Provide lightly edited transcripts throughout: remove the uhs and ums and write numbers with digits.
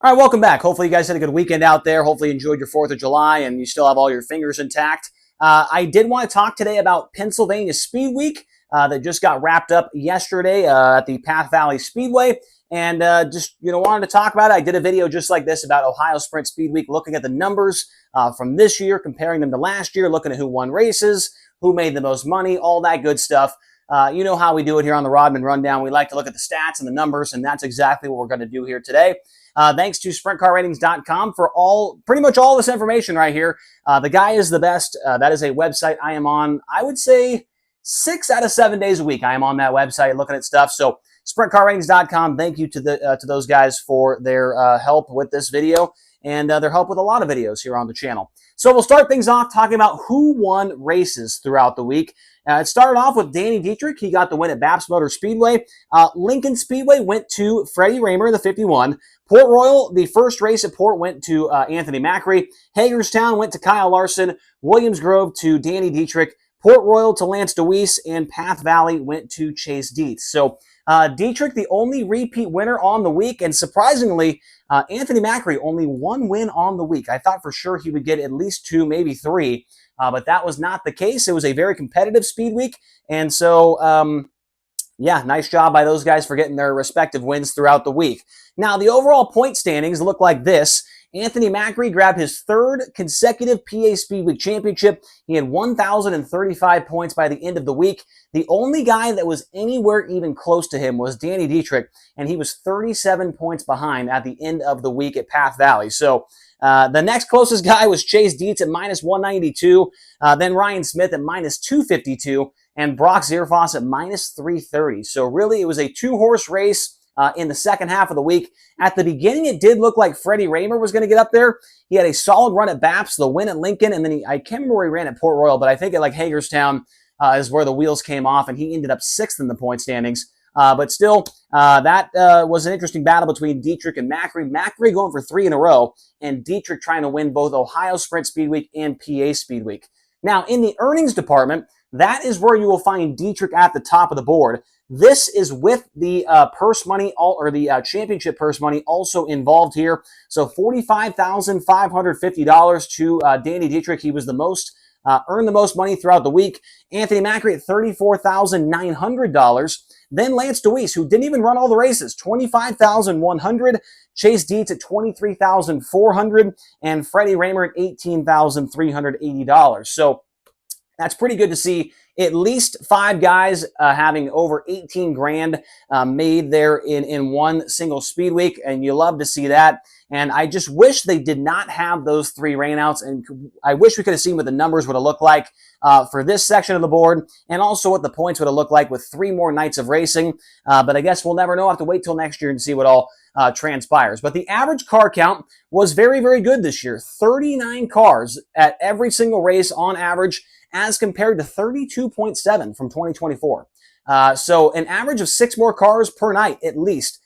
All right, welcome back. Hopefully you guys had a good weekend out there. Hopefully you enjoyed your 4th of July and you still have all your fingers intact. I did want to talk today about Pennsylvania Speedweek that just got wrapped up yesterday at the Path Valley Speedway. And just, wanted to talk about it. I did a video just like this about Ohio Sprint Speedweek, looking at the numbers from this year, comparing them to last year, looking at who won races, who made the most money, all that good stuff. You know how we do it here on the Rodman Rundown. We like to look at the stats and the numbers, and that's exactly what we're going to do here today. Thanks to SprintCarRatings.com for pretty much all this information right here. The guy is the best. That is a website I am on, I would say, 6 out of 7 days a week. I am on that website looking at stuff. So SprintCarRatings.com, thank you to those guys for their help with this video and their help with a lot of videos here on the channel. So we'll start things off talking about who won races throughout the week. It started off with Danny Dietrich. He got the win at Baps Motor Speedway. Lincoln Speedway went to Freddie Raymer, the 51. Port Royal, the first race at Port, went to Anthony Macri. Hagerstown went to Kyle Larson. Williams Grove to Danny Dietrich. Port Royal to Lance DeWeese. And Path Valley went to Chase Dietz. So Dietrich, the only repeat winner on the week. And surprisingly, Anthony Macri, only one win on the week. I thought for sure he would get at least 2, maybe 3. But that was not the case. It was a very competitive speed week. And so, yeah, nice job by those guys for getting their respective wins throughout the week. Now, the overall point standings look like this. Anthony Macri grabbed his 3rd consecutive PA Speedweek championship. He had 1,035 points by the end of the week. The only guy that was anywhere even close to him was Danny Dietrich, and he was 37 points behind at the end of the week at Path Valley. So the next closest guy was Chase Dietz at minus 192, then Ryan Smith at minus 252, and Brock Zierfoss at minus 330. So really, it was a 2-horse race in the second half of the week. At the beginning, it did look like Freddie Raymer was going to get up there. He had a solid run at Baps, the win at Lincoln, and then I can't remember where he ran at Port Royal, but I think at like Hagerstown is where the wheels came off, and he ended up 6th in the point standings. But still, that was an interesting battle between Dietrich and Macri. Macri going for 3 in a row, and Dietrich trying to win both Ohio Sprint Speedweek and PA Speedweek. Now, in the earnings department, that is where you will find Dietrich at the top of the board. This is with the purse money, or the championship purse money also involved here. So $45,550 to Danny Dietrich. He was the most, earned the most money throughout the week. Anthony Macri at $34,900. Then Lance DeWeese, who didn't even run all the races, $25,100. Chase Dietz at $23,400, and Freddie Raymer at $18,380. So that's pretty good to see. At least 5 guys having over 18 grand made there in one single speed week, and you love to see that. And I just wish they did not have those 3 rainouts, and I wish we could have seen what the numbers would have looked like for this section of the board, and also what the points would have looked like with 3 more nights of racing. But I guess we'll never know. I'll have to wait till next year and see what all transpires. But the average car count was very, very good this year. 39 cars at every single race on average, as compared to 32.7 from 2024. So an average of 6 more cars per night, at least,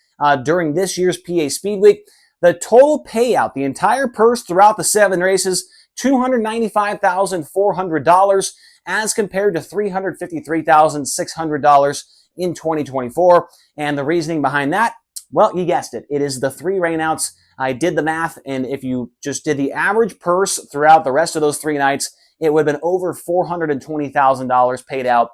during this year's PA Speed Week. The total payout, the entire purse throughout the 7 races, $295,400, as compared to $353,600 in 2024. And the reasoning behind that, well, you guessed it. It is the 3 rainouts. I did the math, and if you just did the average purse throughout the rest of those 3 nights, it would have been over $420,000 paid out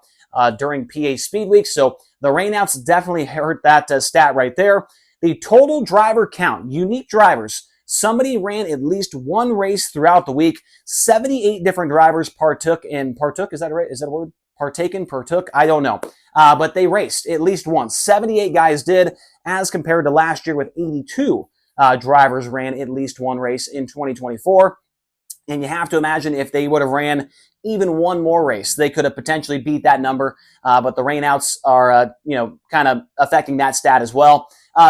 during PA Speed Week. So the rainouts definitely hurt that stat right there. The total driver count, unique drivers, somebody ran at least 1 race throughout the week. 78 different drivers partook, is that right? Is that a word? Partook? I don't know. But they raced at least once. 78 guys did, as compared to last year with 82 drivers ran at least 1 race in 2024. And you have to imagine if they would have ran even 1 more race, they could have potentially beat that number. But the rainouts are, kind of affecting that stat as well.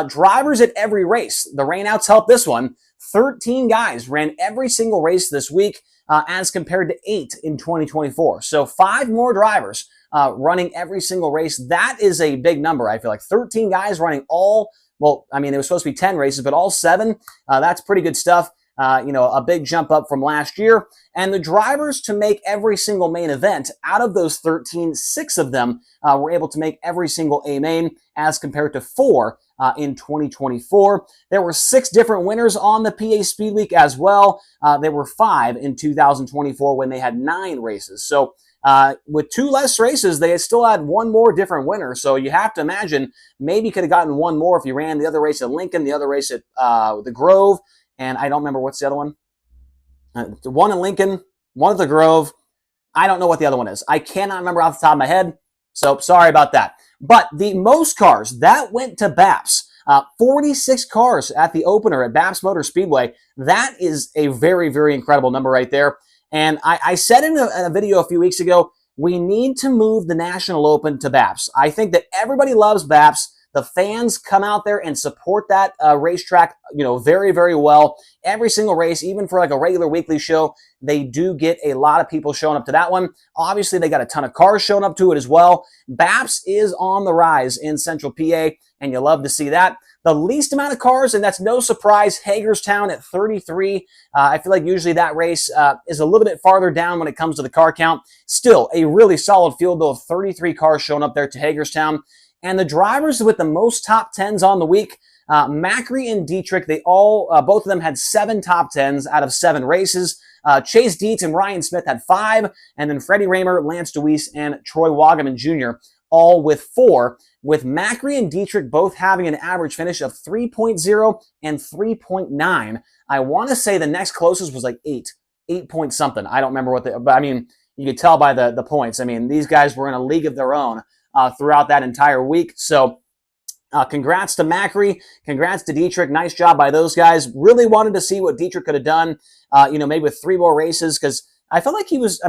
Drivers at every race. The rainouts helped this one. 13 guys ran every single race this week, as compared to 8 in 2024. So 5 more drivers running every single race. That is a big number, I feel like. 13 guys running all, well, I mean, it was supposed to be 10 races, but all 7. That's pretty good stuff. a big jump up from last year. And the drivers to make every single main event, out of those 13, 6 of them were able to make every single A main as compared to 4 in 2024. There were 6 different winners on the PA Speed Week as well. There were 5 in 2024 when they had 9 races. So with 2 less races, they still had 1 more different winner. So you have to imagine maybe could have gotten 1 more if you ran the other race at Lincoln, the other race at the Grove, and I don't remember what's the other one. One in Lincoln, one at the Grove. I don't know what the other one is. I cannot remember off the top of my head, so sorry about that. But the most cars, that went to BAPS. 46 cars at the opener at BAPS Motor Speedway. That is a very, very incredible number right there. And I said in a video a few weeks ago, we need to move the National Open to BAPS. I think that everybody loves BAPS. The fans come out there and support that racetrack, very, very well. Every single race, even for like a regular weekly show, they do get a lot of people showing up to that one. Obviously, they got a ton of cars showing up to it as well. BAPS is on the rise in Central PA, and you love to see that. The least amount of cars, and that's no surprise, Hagerstown at 33. I feel like usually that race is a little bit farther down when it comes to the car count. Still, a really solid field, though, of 33 cars showing up there to Hagerstown. And the drivers with the most top 10s on the week, Macri and Dietrich, both of them had 7 top 10s out of 7 races. Chase Dietz and Ryan Smith had 5, and then Freddie Raymer, Lance DeWeese, and Troy Wagaman Jr. all with 4, with Macri and Dietrich both having an average finish of 3.0 and 3.9. I want to say the next closest was like 8 point something. I don't remember but I mean, you could tell by the points. I mean, these guys were in a league of their own throughout that entire week. So congrats to Macri. Congrats to Dietrich. Nice job by those guys. Really wanted to see what Dietrich could have done, maybe with 3 more races, because I felt like he was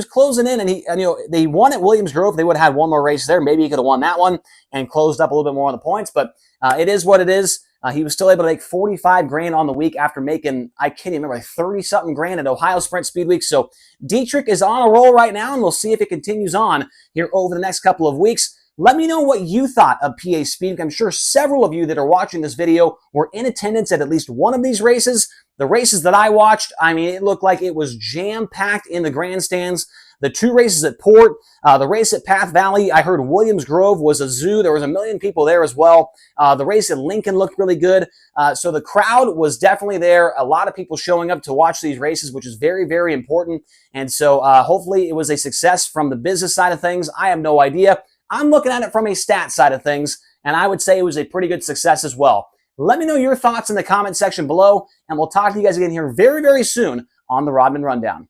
closing in, and they won at Williams Grove. They would have had 1 more race there. Maybe he could have won that one and closed up a little bit more on the points, but it is what it is. He was still able to make 45 grand on the week after making, I can't even remember, like 30-something grand at Ohio Sprint Speed Week. So Dietrich is on a roll right now, and we'll see if it continues on here over the next couple of weeks. Let me know what you thought of PA Speed Week. I'm sure several of you that are watching this video were in attendance at least one of these races. The races that I watched, it looked like it was jam-packed in the grandstands. The 2 races at Port, the race at Path Valley, I heard Williams Grove was a zoo. There was 1 million people there as well. The race at Lincoln looked really good. So the crowd was definitely there. A lot of people showing up to watch these races, which is very, very important. And so hopefully it was a success from the business side of things. I have no idea. I'm looking at it from a stat side of things, and I would say it was a pretty good success as well. Let me know your thoughts in the comment section below, and we'll talk to you guys again here very, very soon on the Rodman Rundown.